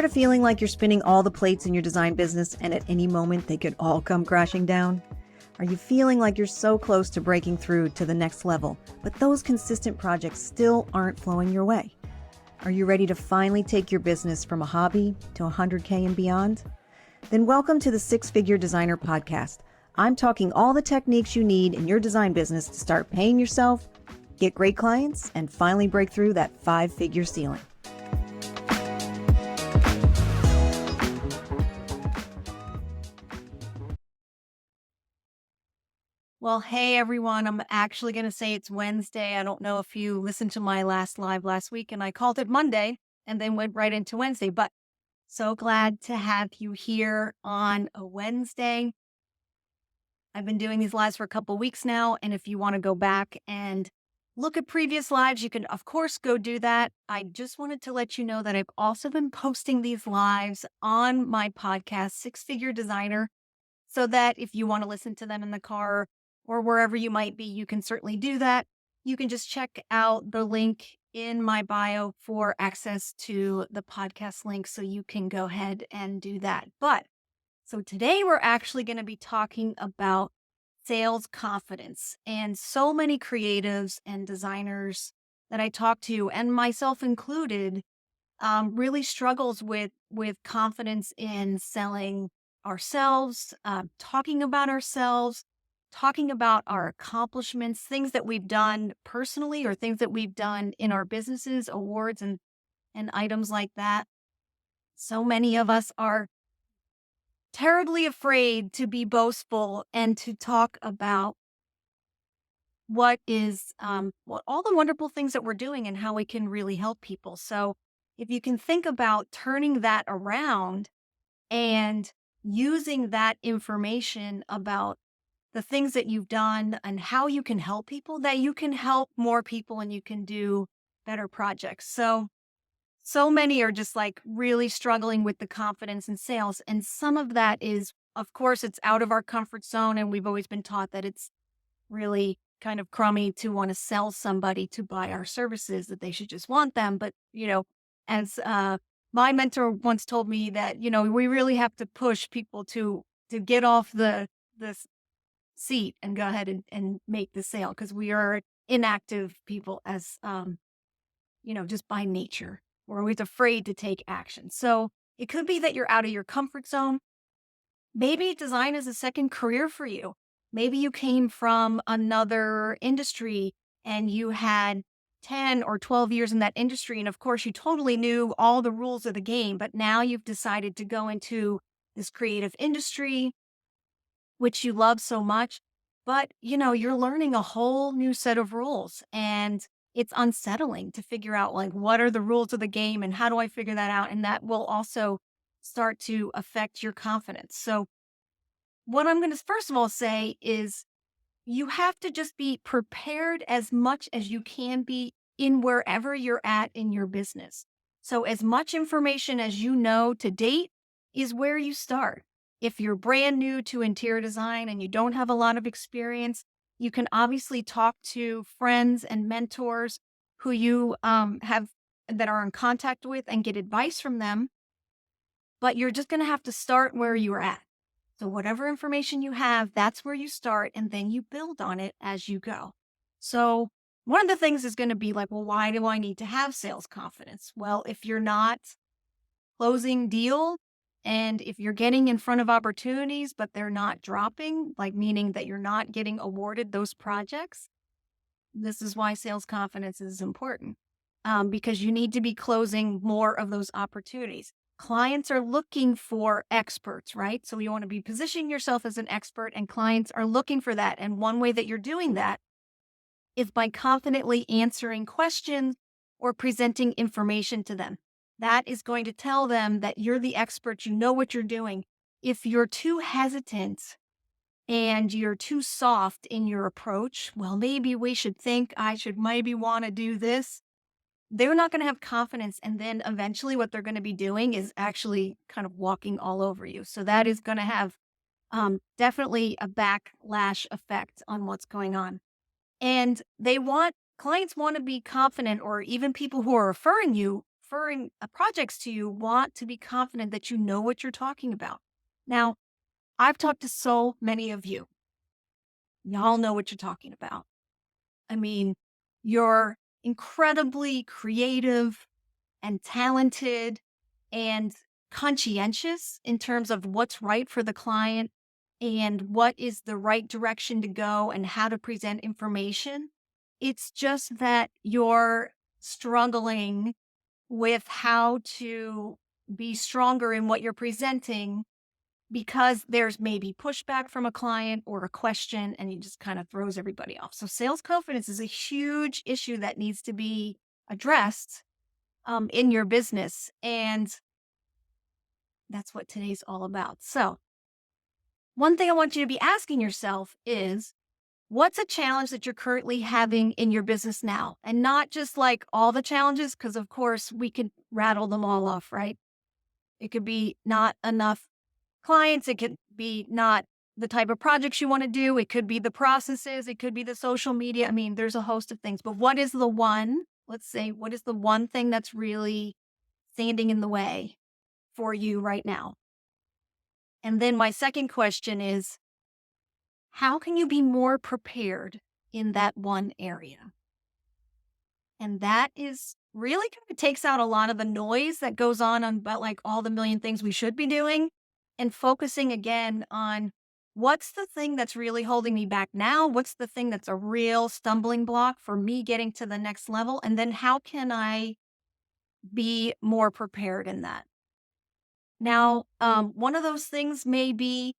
Tired of feeling like you're spinning all the plates in your design business and at any moment they could all come crashing down? Are you feeling like you're so close to breaking through to the next level, but those consistent projects still aren't flowing your way? Are you ready to finally take your business from a hobby to 100K and beyond? Then welcome to the SixFigure Designer Podcast. I'm talking all the techniques you need in your design business to start paying yourself, get great clients, and finally break through that 5-figure ceiling. Well, hey everyone, I'm actually going to say it's Wednesday. I don't know if you listened to my last live last week and I called it Monday and then went right into Wednesday, but so glad to have you here on a Wednesday. I've been doing these lives for a couple weeks now, and if you want to go back and look at previous lives, you can of course go do that. I just wanted to let you know that I've also been posting these lives on my podcast, SixFigure Designer, so that if you want to listen to them in the car or wherever you might be, you can certainly do that. You can just check out the link in my bio for access to the podcast link so you can go ahead and do that. So today we're actually going to be talking about sales confidence, and so many creatives and designers that I talk to, and myself included, really struggles with confidence in selling ourselves, talking about ourselves, talking about our accomplishments, things that we've done personally or things that we've done in our businesses, awards and items like that. So many of us are terribly afraid to be boastful and to talk about what all the wonderful things that we're doing and how we can really help people. So if you can think about turning that around and using that information about the things that you've done and how you can help people, that you can help more people and you can do better projects. So many are just like really struggling with the confidence in sales. And some of that is, of course, it's out of our comfort zone. And we've always been taught that it's really kind of crummy to want to sell somebody to buy our services, that they should just want them. But, as my mentor once told me that, we really have to push people to get off the seat and go ahead and make the sale, because we are inactive people as, just by nature. We're always afraid to take action. So it could be that you're out of your comfort zone. Maybe design is a second career for you. Maybe you came from another industry and you had 10 or 12 years in that industry. And of course, you totally knew all the rules of the game, but now you've decided to go into this creative industry, which you love so much. But, you're learning a whole new set of rules, and it's unsettling to figure out, like, what are the rules of the game and how do I figure that out? And that will also start to affect your confidence. So what I'm going to first of all say is you have to just be prepared as much as you can be in wherever you're at in your business. So as much information as you know to date is where you start. If you're brand new to interior design and you don't have a lot of experience, you can obviously talk to friends and mentors who you have that are in contact with and get advice from them. But you're just going to have to start where you're at. So whatever information you have, that's where you start, and then you build on it as you go. So one of the things is going to be like, well, why do I need to have sales confidence? Well, if you're not closing deals, and if you're getting in front of opportunities, but they're not dropping, like meaning that you're not getting awarded those projects, this is why sales confidence is important, because you need to be closing more of those opportunities. Clients are looking for experts, right? So you want to be positioning yourself as an expert, and clients are looking for that. And one way that you're doing that is by confidently answering questions or presenting information to them. That is going to tell them that you're the expert, you know what you're doing. If you're too hesitant and you're too soft in your approach, well, maybe we should think I should maybe want to do this. They're not going to have confidence. And then eventually what they're going to be doing is actually kind of walking all over you. So that is going to have definitely a backlash effect on what's going on. And clients want to be confident, or even people who are referring you referring projects to you want to be confident that you know what you're talking about. Now, I've talked to so many of you. Y'all know what you're talking about. I mean, you're incredibly creative and talented and conscientious in terms of what's right for the client and what is the right direction to go and how to present information. It's just that you're struggling with how to be stronger in what you're presenting because there's maybe pushback from a client or a question and it just kind of throws everybody off. So sales confidence is a huge issue that needs to be addressed in your business. And that's what today's all about. So one thing I want you to be asking yourself is, what's a challenge that you're currently having in your business now? And not just like all the challenges, because of course we could rattle them all off, right? It could be not enough clients. It could be not the type of projects you want to do. It could be the processes. It could be the social media. I mean, there's a host of things, but what is the one, let's say, what is the one thing that's really standing in the way for you right now? And then my second question is, how can you be more prepared in that one area? And that is really kind of takes out a lot of the noise that goes on about like all the million things we should be doing and focusing again on what's the thing that's really holding me back now? What's the thing that's a real stumbling block for me getting to the next level? And then how can I be more prepared in that? Now, one of those things may be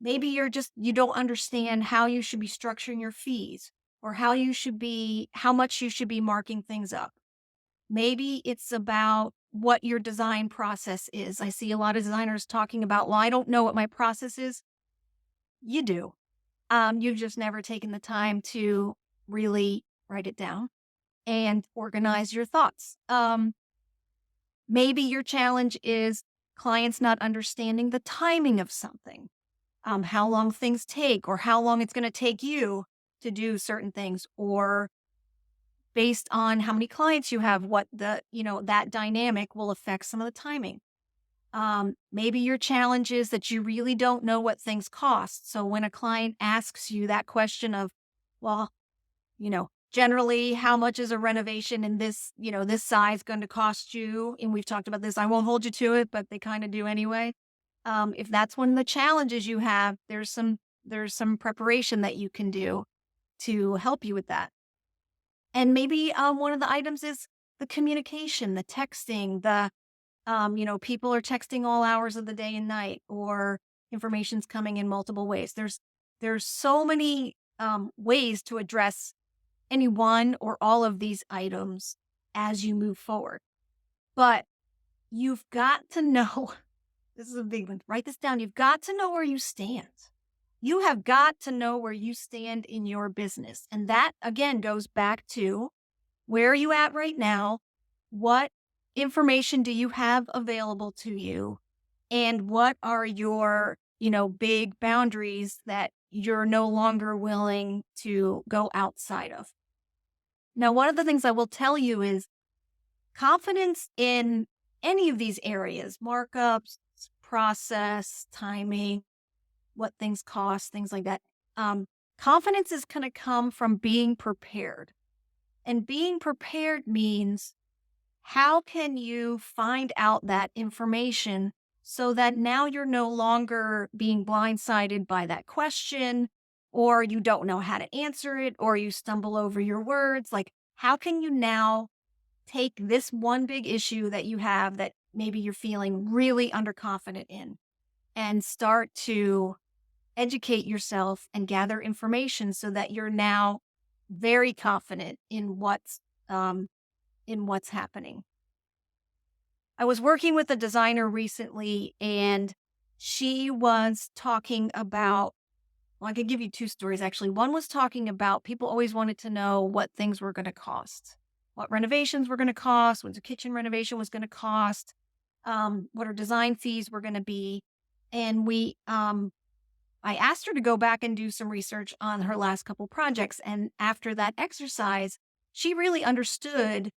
maybe you don't understand how you should be structuring your fees or how much you should be marking things up. Maybe it's about what your design process is. I see a lot of designers talking about, well, I don't know what my process is. You do. You've just never taken the time to really write it down and organize your thoughts. Maybe your challenge is clients not understanding the timing of something, how long things take, or how long it's going to take you to do certain things, or based on how many clients you have, what that dynamic will affect some of the timing. Maybe your challenge is that you really don't know what things cost. So when a client asks you that question of, well, generally, how much is a renovation in this size going to cost you? And we've talked about this. I won't hold you to it, but they kind of do anyway. If that's one of the challenges you have, there's some preparation that you can do to help you with that. And maybe one of the items is the communication, the texting, people are texting all hours of the day and night, or information's coming in multiple ways. There's so many ways to address any one or all of these items as you move forward. But you've got to know, this is a big one, write this down. You've got to know where you stand. You have got to know where you stand in your business. And that, again, goes back to where are you at right now? What information do you have available to you? And what are your, big boundaries that you're no longer willing to go outside of? Now, one of the things I will tell you is confidence in any of these areas, markups, process, timing, what things cost, things like that. Confidence is going to come from being prepared. And being prepared means, how can you find out that information so that now you're no longer being blindsided by that question, or you don't know how to answer it, or you stumble over your words? Like, how can you now take this one big issue that you have that maybe you're feeling really underconfident in and start to educate yourself and gather information so that you're now very confident in what's happening. I was working with a designer recently, and she was talking about, well, I could give you two stories actually. One was talking about people always wanted to know what things were going to cost, what renovations were going to cost, what the kitchen renovation was going to cost, what her design fees were going to be. And I asked her to go back and do some research on her last couple projects. And after that exercise, she really understood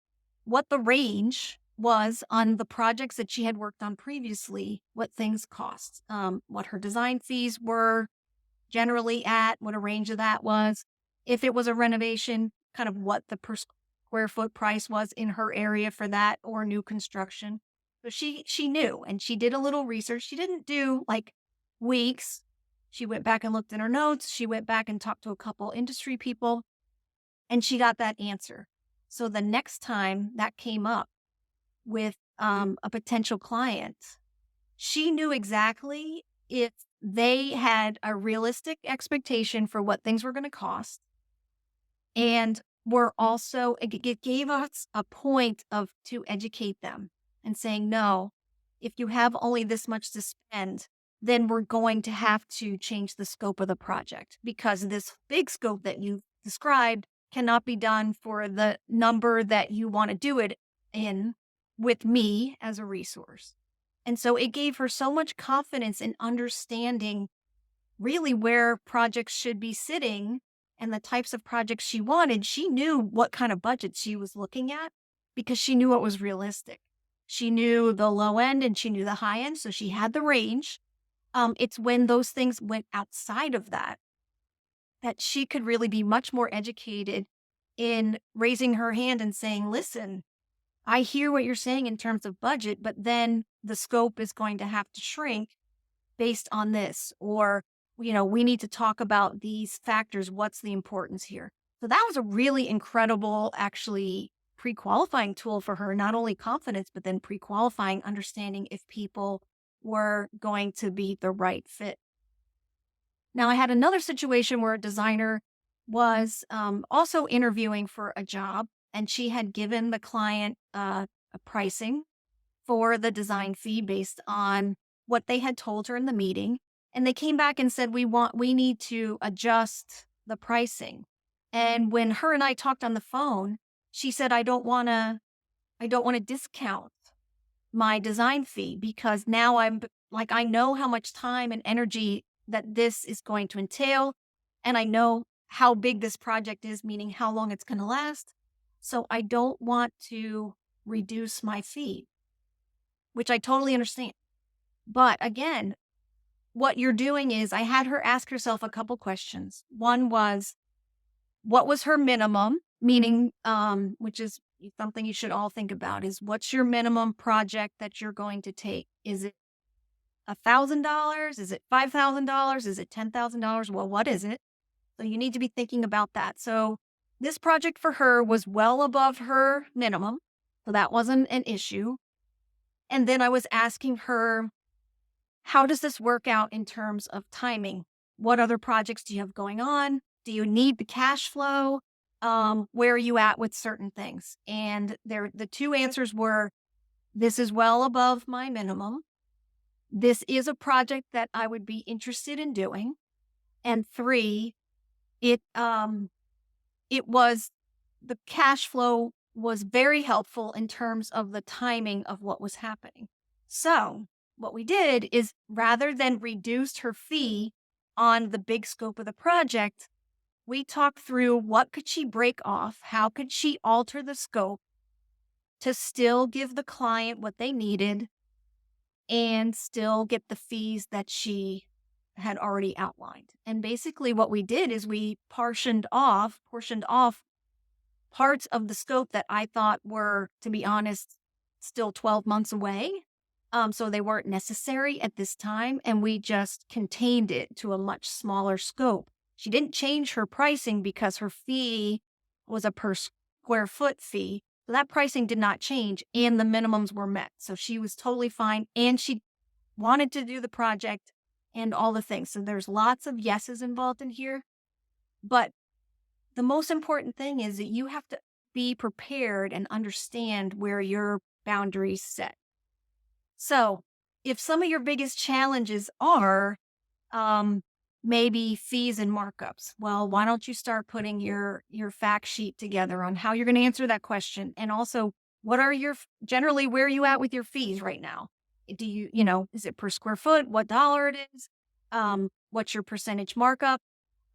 what the range was on the projects that she had worked on previously, what things cost, what her design fees were generally at, what a range of that was. If it was a renovation, kind of what the per square foot price was in her area for that or new construction. So she knew and she did a little research. She didn't do like weeks. She went back and looked in her notes. She went back and talked to a couple industry people and she got that answer. So the next time that came up with a potential client, she knew exactly if they had a realistic expectation for what things were going to cost and were also, it gave us a point of to educate them and saying, no, if you have only this much to spend, then we're going to have to change the scope of the project because this big scope that you described cannot be done for the number that you want to do it in with me as a resource. And so it gave her so much confidence in understanding really where projects should be sitting and the types of projects she wanted. She knew what kind of budget she was looking at because she knew what was realistic. She knew the low end and she knew the high end. So she had the range. It's when those things went outside of that that she could really be much more educated in raising her hand and saying, listen, I hear what you're saying in terms of budget, but then the scope is going to have to shrink based on this, or, we need to talk about these factors. What's the importance here? So that was a really incredible, actually, pre-qualifying tool for her, not only confidence, but then pre-qualifying, understanding if people were going to be the right fit. Now, I had another situation where a designer was also interviewing for a job, and she had given the client a pricing for the design fee based on what they had told her in the meeting. And they came back and said, we need to adjust the pricing. And when her and I talked on the phone, she said, I don't want to discount my design fee because now I'm like, I know how much time and energy that this is going to entail. And I know how big this project is, meaning how long it's going to last. So I don't want to reduce my fee, which I totally understand. But again, what you're doing is I had her ask herself a couple questions. One was, what was her minimum? Meaning, which is something you should all think about, is what's your minimum project that you're going to take? Is it $1,000? Is it $5,000? Is it $10,000? Well, what is it? So you need to be thinking about that. So this project for her was well above her minimum. So that wasn't an issue. And then I was asking her, how does this work out in terms of timing? What other projects do you have going on? Do you need the cash flow? Where are you at with certain things? And the two answers were, this is well above my minimum. This is a project that I would be interested in doing. And 3, it was, the cash flow was very helpful in terms of the timing of what was happening. So what we did is, rather than reduce her fee on the big scope of the project, we talked through what could she break off, how could she alter the scope to still give the client what they needed and still get the fees that she had already outlined. And basically what we did is we portioned off parts of the scope that I thought were, to be honest, still 12 months away. So they weren't necessary at this time. And we just contained it to a much smaller scope. She didn't change her pricing because her fee was a per square foot fee. So that pricing did not change and the minimums were met. So she was totally fine. And she wanted to do the project and all the things. So there's lots of yeses involved in here. But the most important thing is that you have to be prepared and understand where your boundaries set. So if some of your biggest challenges are maybe fees and markups, well, why don't you start putting your fact sheet together on how you're going to answer that question? And also, what are generally, where are you at with your fees right now? Do you, is it per square foot? What dollar it is? What's your percentage markup?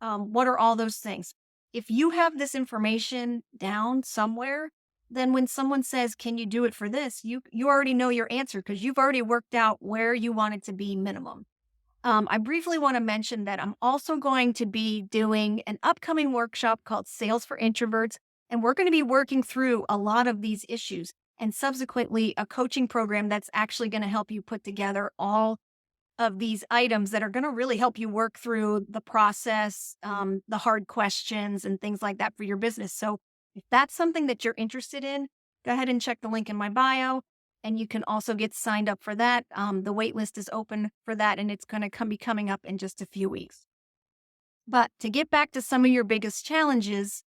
What are all those things? If you have this information down somewhere, then when someone says, can you do it for this? You already know your answer because you've already worked out where you want it to be minimum. I briefly want to mention that I'm also going to be doing an upcoming workshop called Sales for Introverts, and we're going to be working through a lot of these issues and subsequently a coaching program that's actually going to help you put together all of these items that are going to really help you work through the process, the hard questions and things like that for your business. So if that's something that you're interested in, go ahead and check the link in my bio. And you can also get signed up for that. The wait list is open for that, and it's going to be coming up in just a few weeks. But to get back to some of your biggest challenges,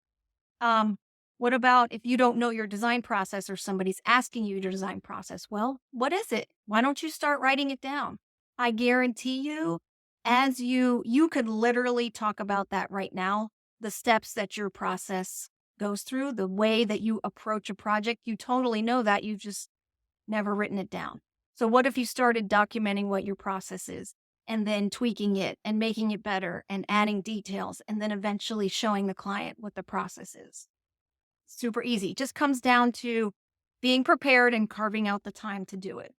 um, what about if you don't know your design process or somebody's asking you your design process? Well, what is it? Why don't you start writing it down? I guarantee you, as you could literally talk about that right now, the steps that your process goes through, the way that you approach a project, you totally know that. You've just never written it down. So what if you started documenting what your process is and then tweaking it and making it better and adding details and then eventually showing the client what the process is? Super easy. It just comes down to being prepared and carving out the time to do it.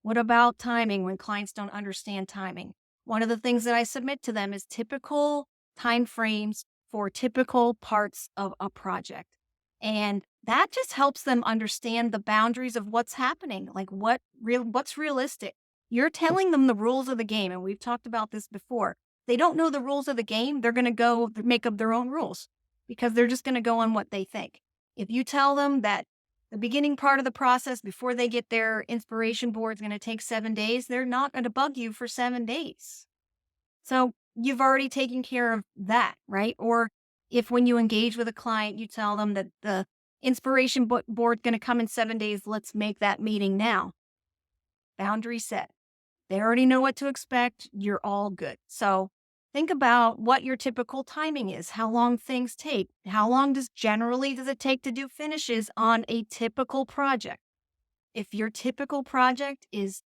What about timing when clients don't understand timing? One of the things that I submit to them is typical time frames for typical parts of a project. And that just helps them understand the boundaries of what's happening, like what's realistic. You're telling them the rules of the game, and we've talked about this before. They don't know the rules of the game, they're going to go make up their own rules because they're just going to go on what they think. If you tell them that the beginning part of the process before they get their inspiration board is going to take 7 days, they're not going to bug you for 7 days. So you've already taken care of that, right? Or if when you engage with a client, you tell them that the inspiration board going to come in 7 days, let's make that meeting now. Boundary set. They already know what to expect. You're all good. So think about what your typical timing is, how long things take. How long does it take to do finishes on a typical project? If your typical project is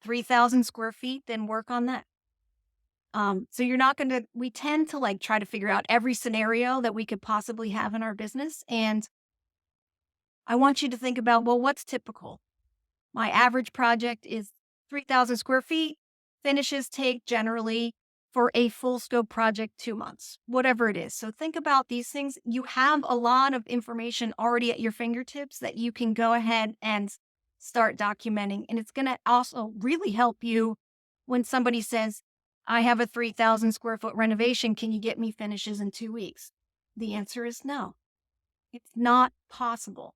3,000 square feet, then work on that. So you're not going to, we tend to try to figure out every scenario that we could possibly have in our business. And I want you to think about, well, what's typical? My average project is 3,000 square feet. Finishes take generally for a full scope project 2 months, whatever it is. So think about these things. You have a lot of information already at your fingertips that you can go ahead and start documenting. And it's going to also really help you when somebody says, I have a 3,000 square foot renovation. Can you get me finishes in 2 weeks? The answer is no. It's not possible.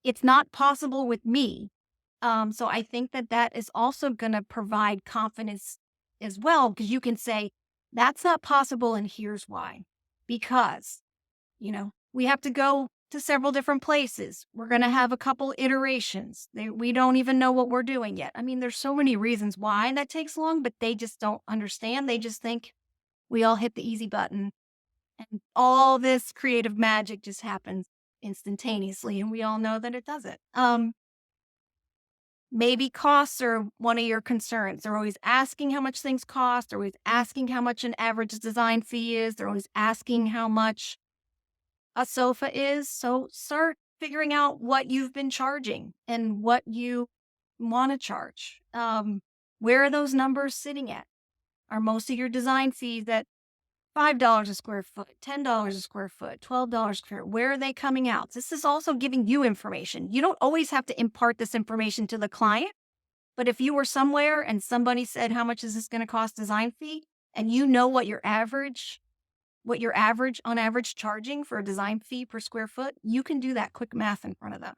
It's not possible with me. So I think that is also going to provide confidence as well, because you can say, that's not possible and here's why. Because, we have to go to several different places. We're going to have a couple iterations. We don't even know what we're doing yet. I mean, there's so many reasons why that takes long, but they just don't understand. They just think we all hit the easy button and all this creative magic just happens instantaneously. And we all know that it doesn't. Maybe costs are one of your concerns. They're always asking how much things cost. They're always asking how much an average design fee is. They're always asking how much a sofa is. So start figuring out what you've been charging and what you want to charge. Where are those numbers sitting at? Are most of your design fees at $5 a square foot, $10 a square foot, $12 a square foot? Where are they coming out? This is also giving you information. You don't always have to impart this information to the client, but if you were somewhere and somebody said, how much is this going to cost design fee? And you know what your average on average charging for a design fee per square foot, you can do that quick math in front of them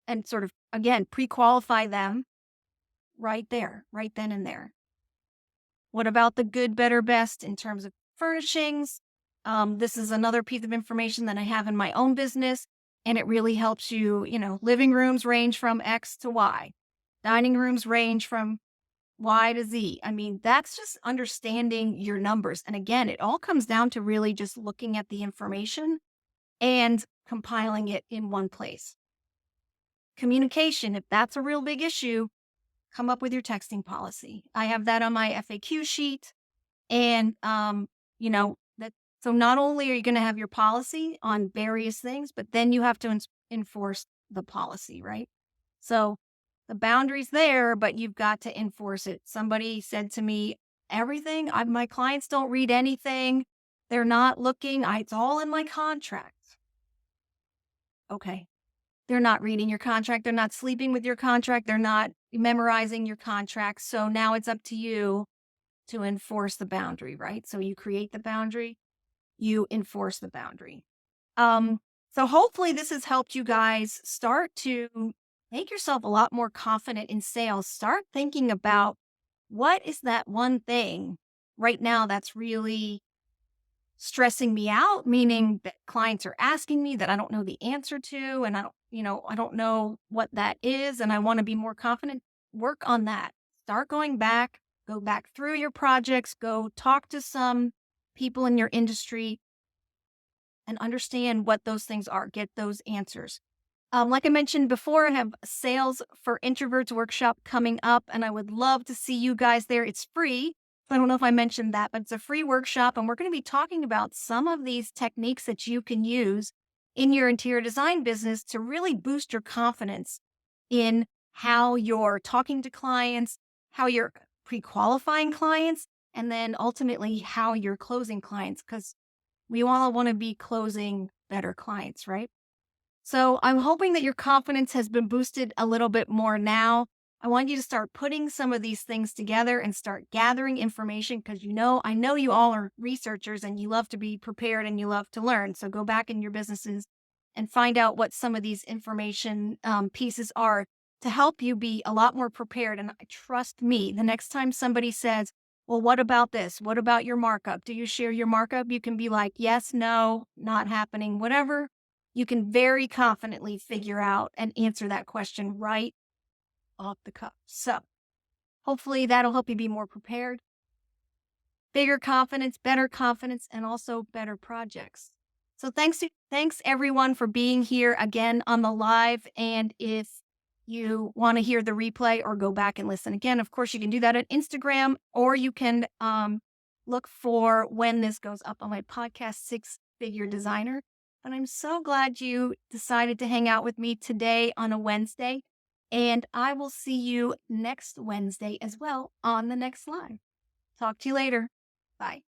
and sort of, again, pre-qualify them right there, right then and there. What about the good, better, best in terms of furnishings? This is another piece of information that I have in my own business, and it really helps you. Living rooms range from X to Y. Dining rooms range from Y to Z. I mean, that's just understanding your numbers. And again, it all comes down to really just looking at the information and compiling it in one place. Communication, if that's a real big issue, come up with your texting policy. I have that on my FAQ sheet. And, that So not only are you going to have your policy on various things, but then you have to enforce the policy, right? So the boundary's there, but you've got to enforce it. Somebody said to me, my clients don't read anything. They're not looking. It's all in my contract. Okay. They're not reading your contract. They're not sleeping with your contract. They're not memorizing your contract. So now it's up to you to enforce the boundary, right? So you create the boundary, you enforce the boundary. Um, so hopefully this has helped you guys start to make yourself a lot more confident in sales. Start thinking about what is that one thing right now that's really stressing me out, meaning that clients are asking me that I don't know the answer to, and I don't know what that is, and I want to be more confident. Work on that. Start going back, go back through your projects, go talk to some people in your industry and understand what those things are. Get those answers. Like I mentioned before, I have a Sales for Introverts workshop coming up, and I would love to see you guys there. It's free. I don't know if I mentioned that, but it's a free workshop, and we're going to be talking about some of these techniques that you can use in your interior design business to really boost your confidence in how you're talking to clients, how you're pre-qualifying clients, and then ultimately how you're closing clients, because we all want to be closing better clients, right? So I'm hoping that your confidence has been boosted a little bit more now. I want you to start putting some of these things together and start gathering information because I know you all are researchers and you love to be prepared and you love to learn. So go back in your businesses and find out what some of these information pieces are to help you be a lot more prepared. And trust me, the next time somebody says, well, what about this? What about your markup? Do you share your markup? You can be like, yes, no, not happening, whatever. You can very confidently figure out and answer that question right off the cuff. So hopefully that'll help you be more prepared, bigger confidence, and also better projects. So thanks everyone for being here again on the live. And if you want to hear the replay or go back and listen again, of course you can do that on Instagram, or you can look for when this goes up on my podcast, Six Figure Designer. And I'm so glad you decided to hang out with me today on a Wednesday. And I will see you next Wednesday as well on the next live. Talk to you later. Bye.